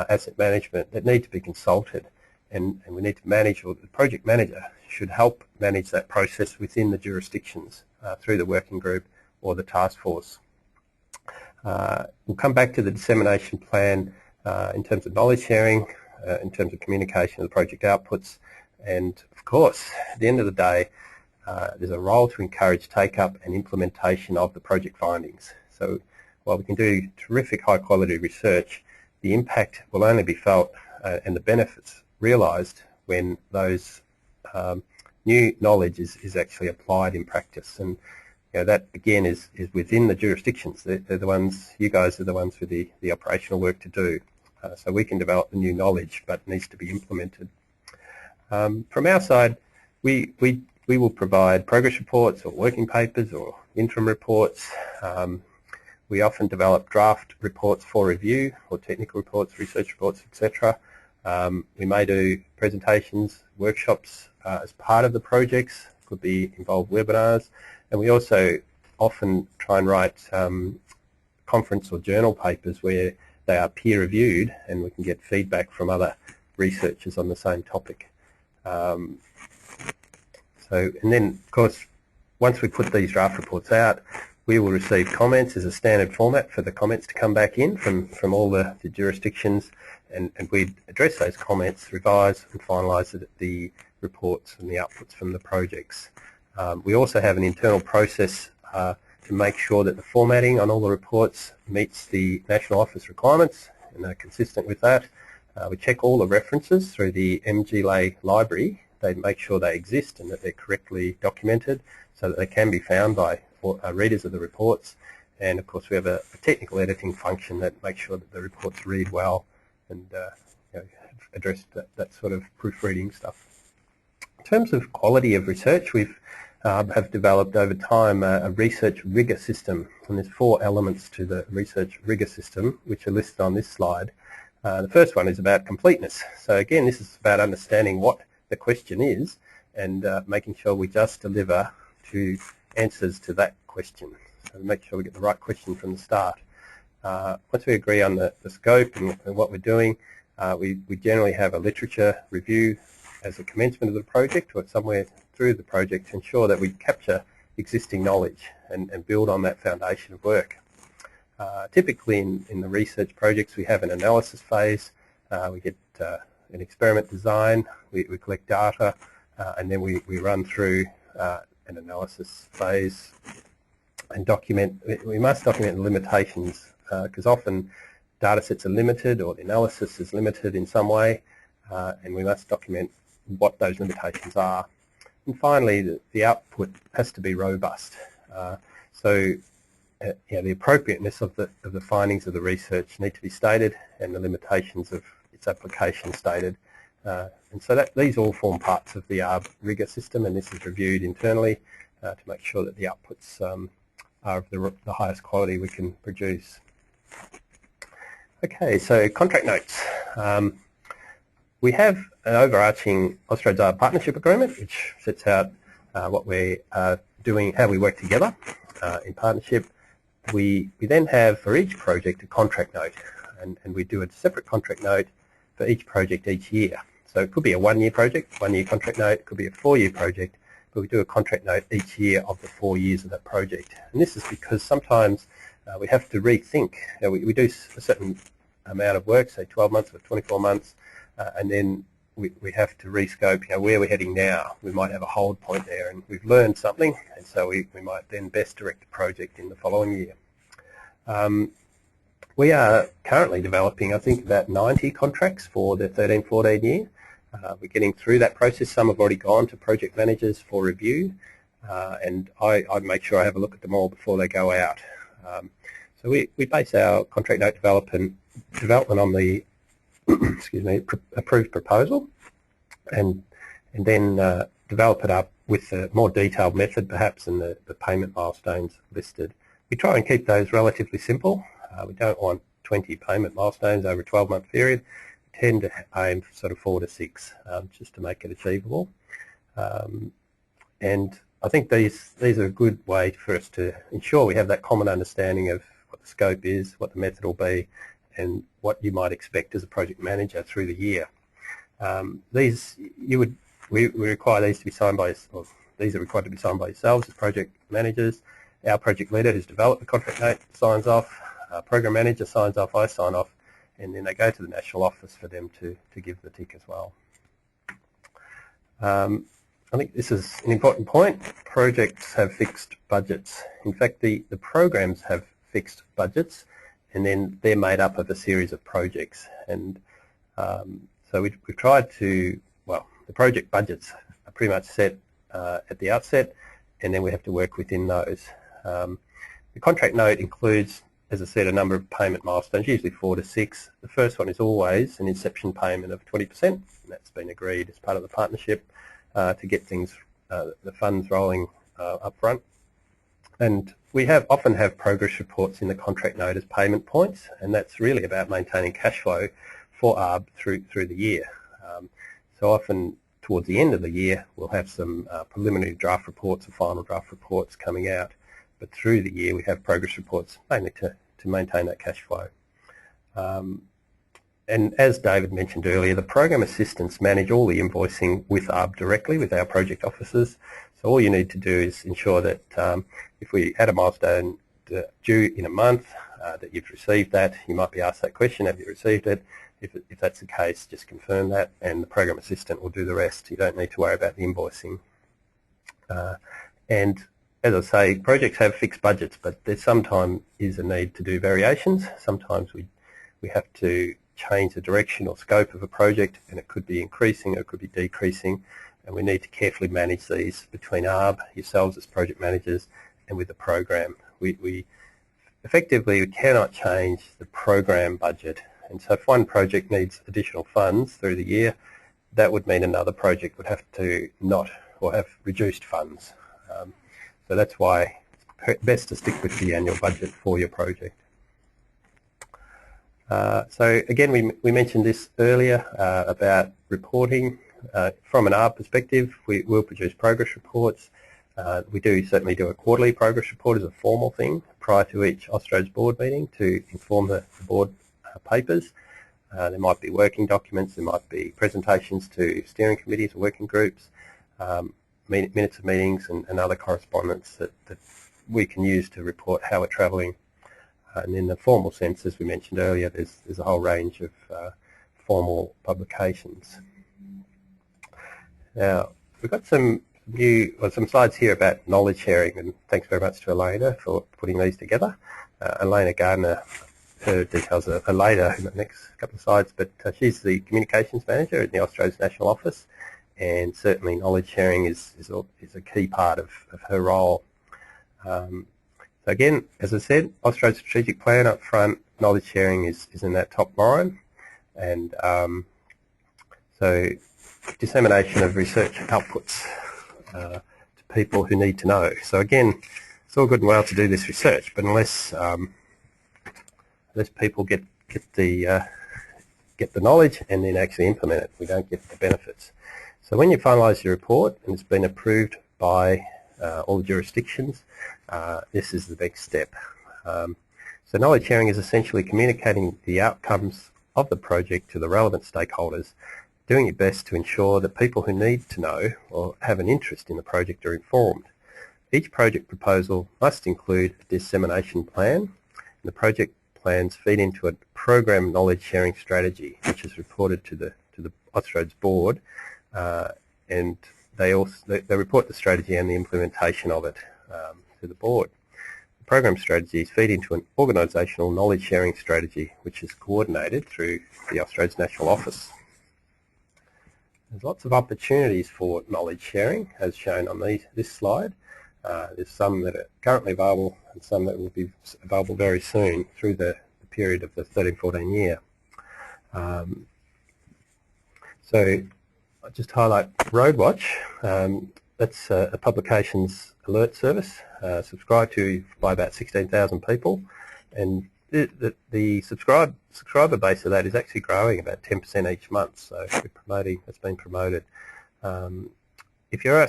asset management that need to be consulted, and we need to manage, or the project manager should help manage that process within the jurisdictions through the working group or the task force. We'll come back to the dissemination plan in terms of knowledge sharing, in terms of communication of the project outputs, and of course, at the end of the day, there's a role to encourage take-up and implementation of the project findings. So while we can do terrific high-quality research, the impact will only be felt and the benefits realised when those new knowledge is actually applied in practice. And you know, that again is within the jurisdictions. They're the ones, you guys are the ones with the operational work to do. So we can develop the new knowledge, but it needs to be implemented. From our side, we will provide progress reports or working papers or interim reports. We often develop draft reports for review, or technical reports, research reports, etc. We may do presentations, workshops as part of the projects, could be involved webinars, and we also often try and write conference or journal papers where they are peer reviewed and we can get feedback from other researchers on the same topic. And then of course once we put these draft reports out, we will receive comments as a standard format for the comments to come back in from all the jurisdictions, and we address those comments, revise and finalise the reports and the outputs from the projects. We also have an internal process to make sure that the formatting on all the reports meets the National Office requirements and are consistent with that. We check all the references through the MGLA library. They make sure they exist and that they're correctly documented so that they can be found by readers of the reports. And of course we have a technical editing function that makes sure that the reports read well and you know, address that sort of proofreading stuff. In terms of quality of research, we've have developed over time a research rigor system, and there's 4 elements to the research rigor system which are listed on this slide. The first one is about completeness. So again, this is about understanding what the question is and making sure we just deliver to answers to that question. So make sure we get the right question from the start. Once we agree on the scope and what we're doing, we generally have a literature review as a commencement of the project or somewhere through the project to ensure that we capture existing knowledge and build on that foundation of work. Typically in the research projects we have an analysis phase, we get an experiment design, we collect data, and then we run through an analysis phase and document. We must document the limitations because often data sets are limited or the analysis is limited in some way, and we must document what those limitations are. And finally, the output has to be robust. So the appropriateness of the findings of the research need to be stated and the limitations of its application stated And so these all form parts of the ARRB rigor system, and this is reviewed internally to make sure that the outputs are of the highest quality we can produce. Okay, so contract notes. We have an overarching Austroads ARRB partnership agreement which sets out what we are doing, how we work together in partnership. We then have for each project a contract note, and we do a separate contract note for each project each year. So it could be a one-year project, one-year contract note, it could be a four-year project, but we do a contract note each year of the 4 years of that project. And this is because sometimes we have to rethink. We do a certain amount of work, say 12 months or 24 months, and then we have to rescope, where we're heading now. We might have a hold point there, and we've learned something, and so we might then best direct the project in the following year. We are currently developing, I think, about 90 contracts for the 13-14 year. We're getting through that process. Some have already gone to project managers for review, and I make sure I have a look at them all before they go out. So we base our contract note development on the excuse me, approved proposal, and then develop it up with a more detailed method perhaps than the payment milestones listed. We try and keep those relatively simple. We don't want 20 payment milestones over a 12-month period. We tend to aim for sort of 4 to 6 just to make it achievable. And I think these are a good way for us to ensure we have that common understanding of what the scope is, what the method will be, and what you might expect as a project manager through the year. We require these to be signed by, or these are required to be signed by yourselves as project managers. Our project leader who's developed the contract note signs off, program manager signs off, I sign off, and then they go to the national office for them to give the tick as well. I think this is an important point. Projects have fixed budgets. In fact, the programs have fixed budgets, and then they're made up of a series of projects. And so we've tried to, well, the project budgets are pretty much set at the outset, and then we have to work within those. The contract note includes, as I said, a number of payment milestones, usually 4 to 6. The first one is always an inception payment of 20%, and that's been agreed as part of the partnership to get things, the funds rolling up front. And we often have progress reports in the contract note as payment points, and that's really about maintaining cash flow for ARRB through the year. So often towards the end of the year we'll have some preliminary draft reports or final draft reports coming out, but through the year we have progress reports mainly to maintain that cash flow. And as David mentioned earlier, the program assistants manage all the invoicing with ARRB directly with our project officers. So all you need to do is ensure that if we add a milestone due in a month, that you've received that. You might be asked that question, have you received it? If that's the case, just confirm that, and the program assistant will do the rest. You don't need to worry about the invoicing. And as I say, projects have fixed budgets, but there sometimes is a need to do variations. Sometimes we have to change the direction or scope of a project, and it could be increasing or it could be decreasing, and we need to carefully manage these between ARRB, yourselves as project managers, and with the program. We effectively cannot change the program budget, and so if one project needs additional funds through the year, that would mean another project would have to not, or have reduced funds. So that's why it's best to stick with the annual budget for your project. So again, we mentioned this earlier about reporting. From an ARRB perspective, we will produce progress reports. We certainly do a quarterly progress report as a formal thing prior to each Austroads board meeting to inform the board papers. There might be working documents, there might be presentations to steering committees or working groups, minutes of meetings and other correspondence that we can use to report how we're travelling. And in the formal sense, as we mentioned earlier, there's a whole range of formal publications. Now, we've got some slides here about knowledge sharing, and thanks very much to Elena for putting these together. Elena Gardner, her details are later in the next couple of slides, but she's the communications manager at the Austroads National Office, and certainly knowledge sharing is a key part of her role. So again, as I said, Austroads strategic plan up front, knowledge sharing is in that top line, and So dissemination of research outputs to people who need to know. So again, it's all good and well to do this research, but unless people get the knowledge and then actually implement it, we don't get the benefits. So when you finalise your report and it's been approved by all the jurisdictions, this is the next step. So knowledge sharing is essentially communicating the outcomes of the project to the relevant stakeholders, doing your best to ensure that people who need to know or have an interest in the project are informed. Each project proposal must include a dissemination plan, and the project plans feed into a program knowledge sharing strategy, which is reported to the Austroads Board, and they report the strategy and the implementation of it to the board. The program strategies feed into an organisational knowledge sharing strategy, which is coordinated through the Austroads National Office. There's lots of opportunities for knowledge sharing, as shown on this slide. There's some that are currently available and some that will be available very soon through the period of the 13-14 year. So I'll just highlight Roadwatch. That's a publications alert service subscribed to by about 16,000 people, and the subscriber base of that is actually growing about 10% each month, so it's been promoted. If you're a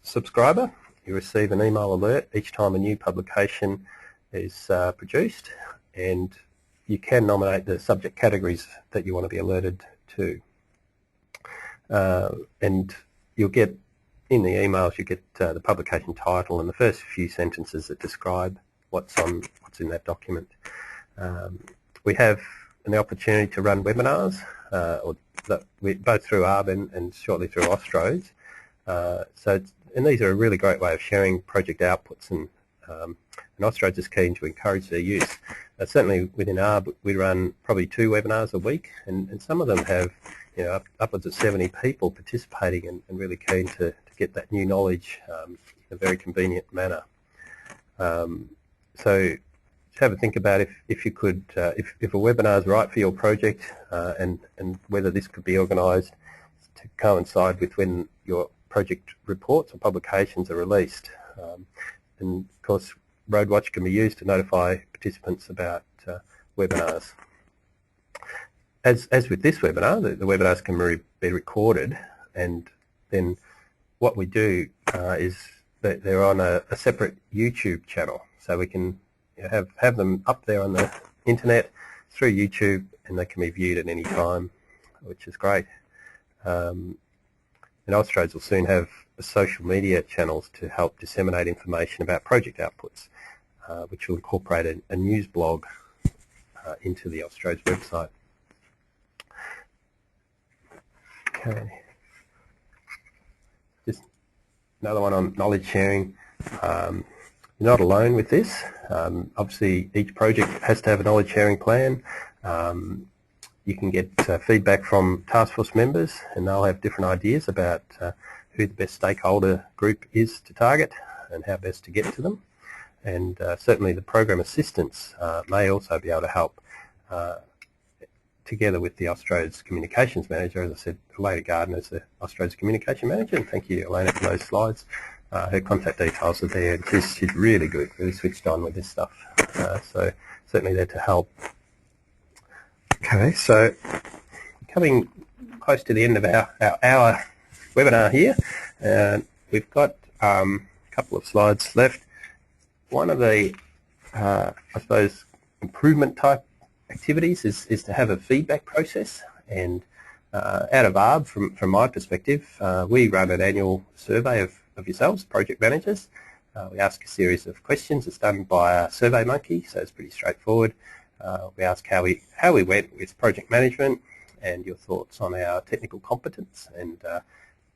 subscriber, you receive an email alert each time a new publication is produced, and you can nominate the subject categories that you want to be alerted to. And you'll get, in the emails, you get the publication title and the first few sentences that describe what's in that document. We have an opportunity to run webinars, both through ARRB and shortly through Austroads. And these are a really great way of sharing project outputs, and Austroads is keen to encourage their use. Certainly within ARRB, we run probably 2 webinars a week, and some of them have upwards of 70 people participating and really keen to get that new knowledge in a very convenient manner. So just have a think about if you could, if a webinar is right for your project, and whether this could be organised to coincide with when your project reports or publications are released. And of course, Roadwatch can be used to notify participants about webinars. As with this webinar, the webinars can be recorded, and then what we do is that they're on a separate YouTube channel, so we can have them up there on the internet through YouTube, and they can be viewed at any time, which is great. And Austroads will soon have social media channels to help disseminate information about project outputs, which will incorporate a news blog into the Austroads website. Okay. Just another one on knowledge sharing. You're not alone with this. Obviously, each project has to have a knowledge sharing plan. You can get feedback from task force members, and they'll have different ideas about who the best stakeholder group is to target and how best to get to them. And certainly the program assistants may also be able to help together with the Austroads Communications Manager. As I said, Elena Gardner is the Austroads Communication Manager, and thank you, Elena, for those slides. Her contact details are there, and she's really good, really switched on with this stuff. So certainly there to help. Okay, so coming close to the end of our webinar here, we've got a couple of slides left. One of the, I suppose, improvement type activities is to have a feedback process, and out of ARRB, from my perspective, we run an annual survey of yourselves, project managers. We ask a series of questions. It's done by a SurveyMonkey, so it's pretty straightforward. We ask how we went with project management and your thoughts on our technical competence and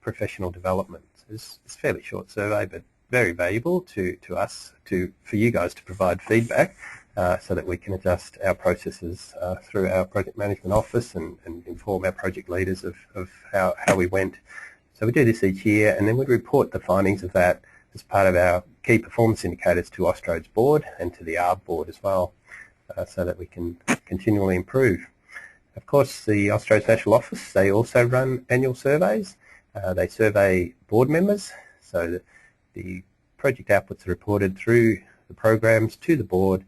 professional development. It's a fairly short survey, but very valuable to us, for you guys to provide feedback so that we can adjust our processes through our project management office and inform our project leaders of how we went. So we do this each year, and then we report the findings of that as part of our key performance indicators to Austroads Board and to the ARRB Board as well, so that we can continually improve. Of course, the Austroads National Office, they also run annual surveys. They survey board members, so the project outputs are reported through the programs to the board,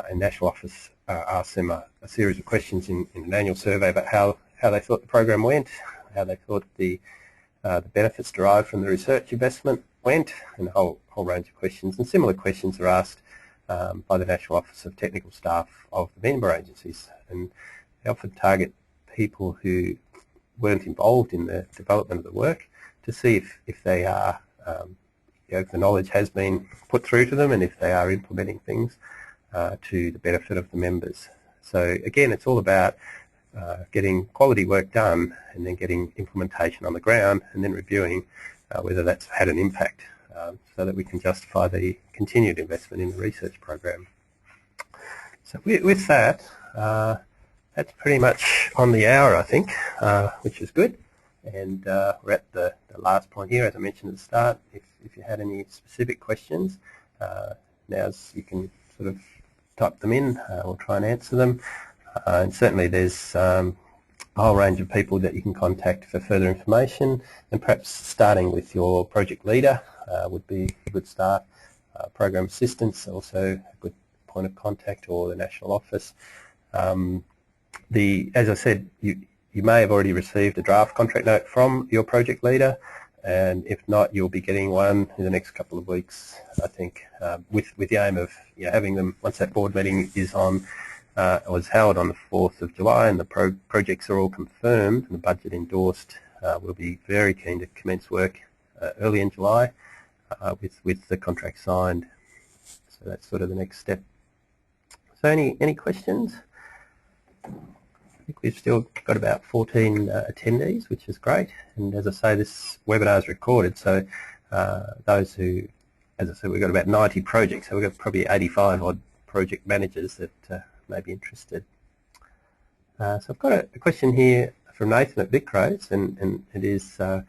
and National Office asks them a series of questions in an annual survey about how they thought the program went, how they thought the benefits derived from the research investment went, and a whole range of questions. And similar questions are asked by the National Office of Technical Staff of the member agencies, and they often target people who weren't involved in the development of the work to see if they are, if the knowledge has been put through to them and if they are implementing things to the benefit of the members. So again, it's all about getting quality work done and then getting implementation on the ground and then reviewing whether that's had an impact so that we can justify the continued investment in the research program. So with that, that's pretty much on the hour, I think, which is good. And we're at the last point here, as I mentioned at the start. If you had any specific questions, now's you can sort of type them in. We'll try and answer them. And certainly there's a whole range of people that you can contact for further information, and perhaps starting with your project leader would be a good start. Program assistants also a good point of contact, or the National Office. As I said, you may have already received a draft contract note from your project leader, and if not, you'll be getting one in the next couple of weeks, I think, with the aim of having them once that board meeting is on. Was held on the 4th of July, and the projects are all confirmed and the budget endorsed. We'll be very keen to commence work early in July with the contract signed. So that's sort of the next step. So any questions? I think we've still got about 14 attendees, which is great. And as I say, this webinar is recorded, so those who, as I said, we've got about 90 projects, so we've got probably 85 odd project managers that may be interested. So I've got a question here from Nathan at VicRoads, and it is for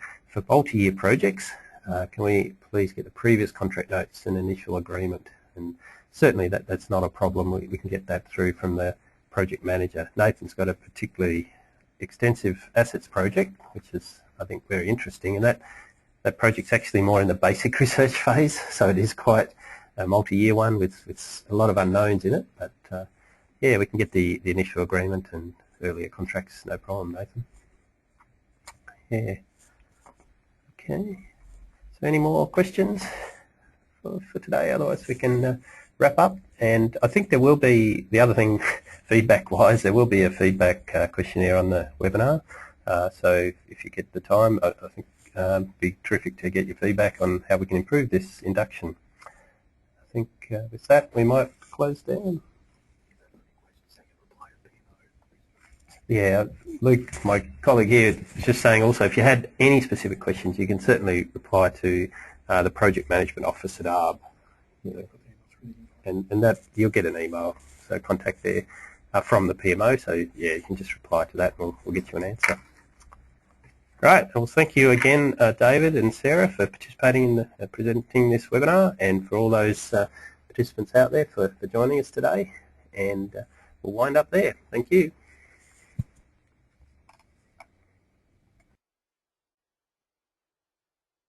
multi-year projects, can we please get the previous contract notes and initial agreement? And certainly that's not a problem. We can get that through from the project manager. Nathan's got a particularly extensive assets project, which is, I think, very interesting, and that project's actually more in the basic research phase, so it is quite a multi-year one with a lot of unknowns in it, but yeah, we can get the initial agreement and earlier contracts, no problem, Nathan. Yeah. Okay. So any more questions for today? Otherwise we can wrap up. And I think there will be, the other thing, feedback-wise, there will be a feedback questionnaire on the webinar. So if you get the time, I think it'd be terrific to get your feedback on how we can improve this induction. I think with that we might close down. Yeah, Luke, my colleague here, is just saying also, if you had any specific questions, you can certainly reply to the Project Management Office at ARRB. And that you'll get an email, so contact there from the PMO. So yeah, you can just reply to that and we'll get you an answer. Right, well thank you again, David and Sarah, for participating in presenting this webinar, and for all those participants out there for joining us today. And we'll wind up there. Thank you.